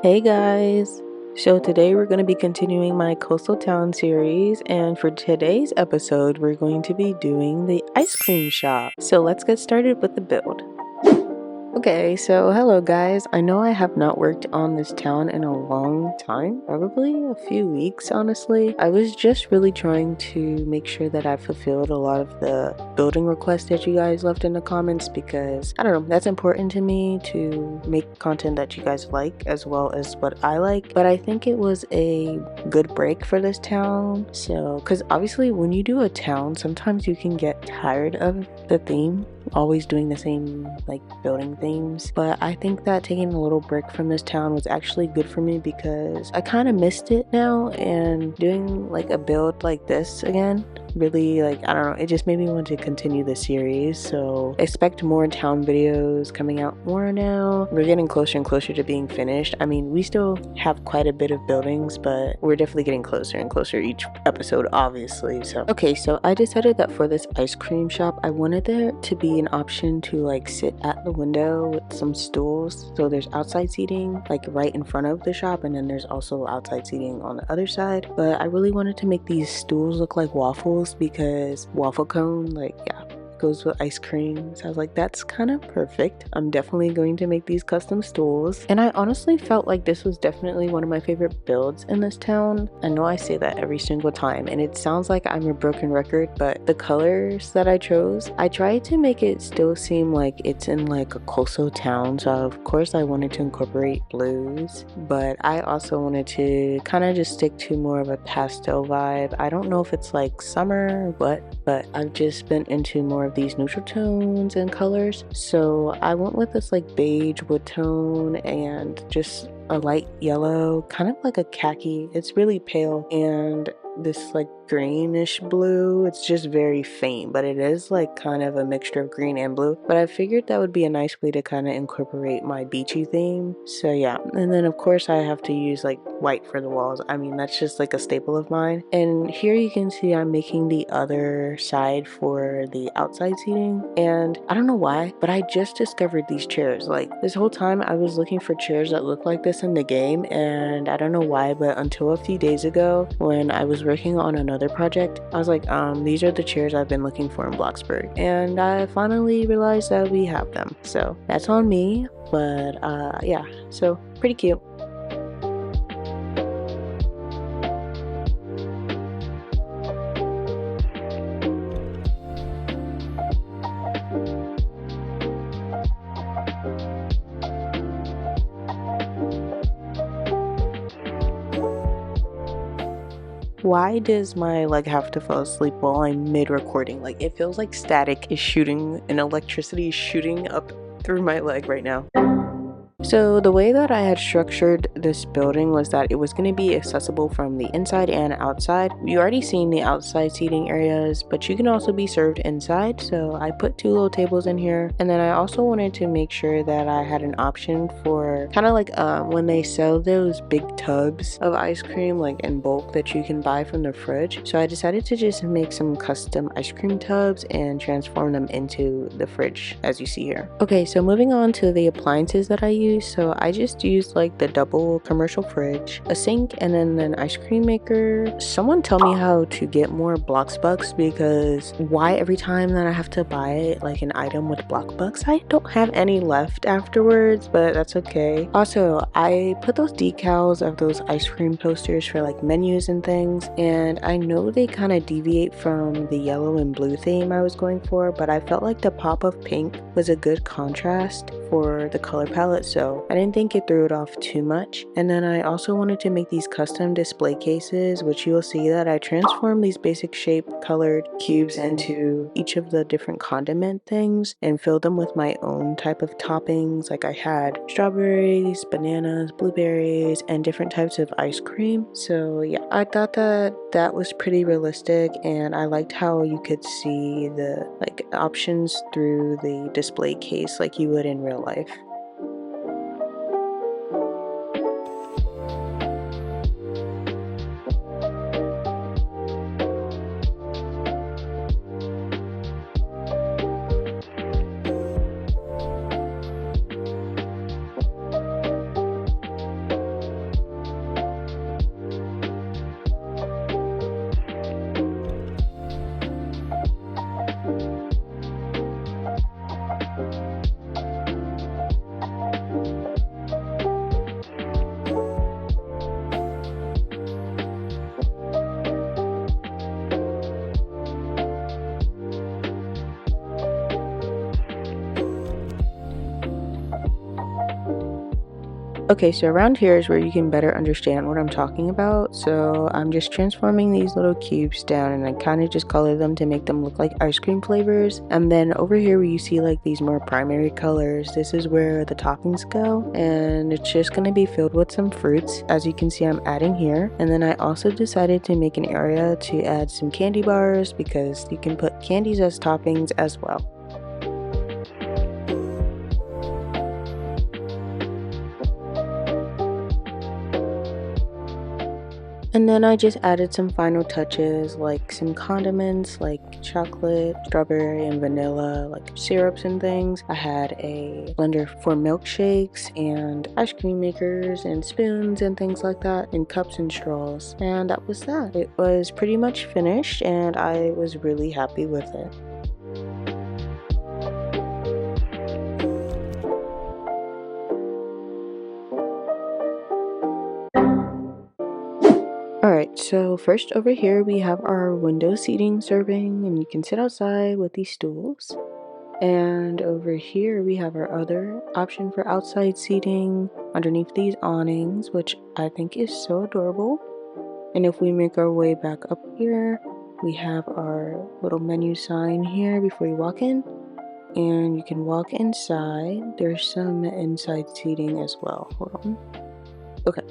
Hey guys! So today we're going to be continuing my Coastal Town series, and for today's episode we're going to be doing the ice cream shop. So let's get started with the build. Okay, so hello guys. I know I have not worked on this town in a long time, probably a few weeks honestly. I was just really trying to make sure that I fulfilled a lot of the building requests that you guys left in the comments because, I don't know, that's important to me to make content that you guys like as well as what I like. But I think it was a good break for this town. So, because obviously when you do a town, sometimes you can get tired of the theme, always doing the same like building themes, but I think that taking a little break from this town was actually good for me because I kind of missed it now, and doing like a build like this again really, like, I don't know, it just made me want to continue the series. So expect more town videos coming out more now. We're getting closer and closer to being finished. I mean, we still have quite a bit of buildings, but we're definitely getting closer and closer each episode, obviously. So okay, so I decided that for this ice cream shop, I wanted there to be an option to like sit at the window with some stools. So there's outside seating like right in front of the shop, and then there's also outside seating on the other side. But I really wanted to make these stools look like waffles because waffle cone, like, yeah, goes with ice cream. So I was like, that's kind of perfect. I'm definitely going to make these custom stools. And I honestly felt like this was definitely one of my favorite builds in this town. I know I say that every single time and it sounds like I'm a broken record, but the colors that I chose, I tried to make it still seem like it's in like a coastal town. So of course I wanted to incorporate blues, but I also wanted to kind of just stick to more of a pastel vibe. I don't know if it's like summer or what, but I've just been into more of these neutral tones and colors, so I went with this like beige wood tone and just a light yellow, kind of like a khaki. It's really pale, and this like greenish blue. It's just very faint, but it is like kind of a mixture of green and blue. But I figured that would be a nice way to kind of incorporate my beachy theme. So yeah, and then of course I have to use like white for the walls. I mean, that's just like a staple of mine. And here you can see I'm making the other side for the outside seating, and I don't know why, but I just discovered these chairs. Like this whole time I was looking for chairs that look like this in the game, and I don't know why, but until a few days ago when I was working on another project, I was like, these are the chairs I've been looking for in Bloxburg, and I finally realized that we have them. So that's on me, but yeah, so pretty cute. Why does my leg have to fall asleep while I'm mid-recording? Like, it feels like static is shooting and electricity is shooting up through my leg right now. So the way that I had structured this building was that it was going to be accessible from the inside and outside. You already seen the outside seating areas, but you can also be served inside. So I put 2 little tables in here, and then I also wanted to make sure that I had an option for kind of like when they sell those big tubs of ice cream like in bulk that you can buy from the fridge. So I decided to just make some custom ice cream tubs and transform them into the fridge as you see here. Okay, so moving on to the appliances that I use. So I just used like the double commercial fridge, a sink, and then an ice cream maker. Someone tell me how to get more Bloxbucks, because why every time that I have to buy like an item with Bloxbucks, I don't have any left afterwards, but that's okay. Also, I put those decals of those ice cream posters for like menus and things, and I know they kind of deviate from the yellow and blue theme I was going for, but I felt like the pop of pink was a good contrast for the color palette, so I didn't think it threw it off too much. And then I also wanted to make these custom display cases, which you'll see that I transformed these basic shape colored cubes into each of the different condiment things and filled them with my own type of toppings. Like I had strawberries, bananas, blueberries, and different types of ice cream. So yeah, I thought that that was pretty realistic, and I liked how you could see the like options through the display case like you would in real life. Okay, so around here is where you can better understand what I'm talking about. So I'm just transforming these little cubes down, and I kind of just color them to make them look like ice cream flavors. And then over here where you see like these more primary colors, this is where the toppings go, and it's just going to be filled with some fruits. As you can see, I'm adding here. And then I also decided to make an area to add some candy bars because you can put candies as toppings as well. And then I just added some final touches like some condiments like chocolate, strawberry, and vanilla, like syrups and things. I had a blender for milkshakes and ice cream makers and spoons and things like that, and cups and straws. And that was that. It was pretty much finished and I was really happy with it. Alright, so first over here we have our window seating serving, and you can sit outside with these stools. And over here we have our other option for outside seating underneath these awnings, which I think is so adorable. And if we make our way back up here, we have our little menu sign here before you walk in. And you can walk inside. There's some inside seating as well. Hold on. Okay.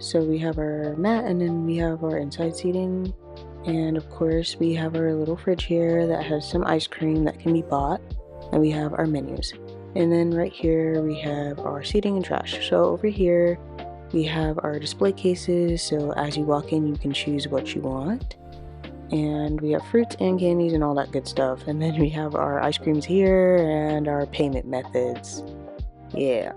So we have our mat, and then we have our inside seating, and of course we have our little fridge here that has some ice cream that can be bought, and we have our menus. And then right here we have our seating and trash. So over here we have our display cases, so as you walk in you can choose what you want. And we have fruits and candies and all that good stuff. And then we have our ice creams here and our payment methods. Yeah.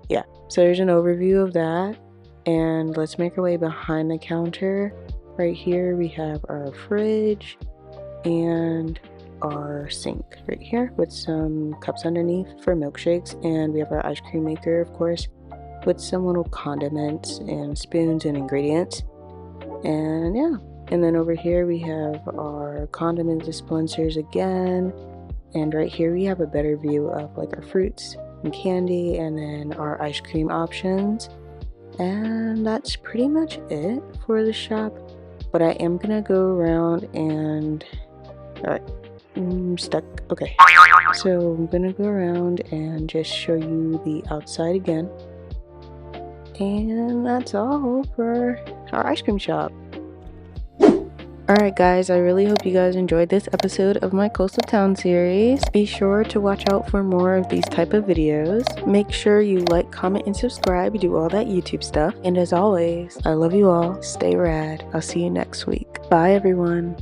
Yeah, so there's an overview of that, and let's make our way behind the counter. Right here we have our fridge and our sink right here with some cups underneath for milkshakes, and we have our ice cream maker, of course, with some little condiments and spoons and ingredients. And yeah, and then over here we have our condiment dispensers again, and right here we have a better view of like our fruits and candy, and then our ice cream options. And that's pretty much it for the shop, but I am gonna go around and alright, I'm stuck. Okay, so I'm gonna go around and just show you the outside again, and that's all for our ice cream shop. Alright guys, I really hope you guys enjoyed this episode of my Coastal Town series. Be sure to watch out for more of these type of videos. Make sure you like, comment, and subscribe. Do all that YouTube stuff. And as always, I love you all. Stay rad. I'll see you next week. Bye everyone.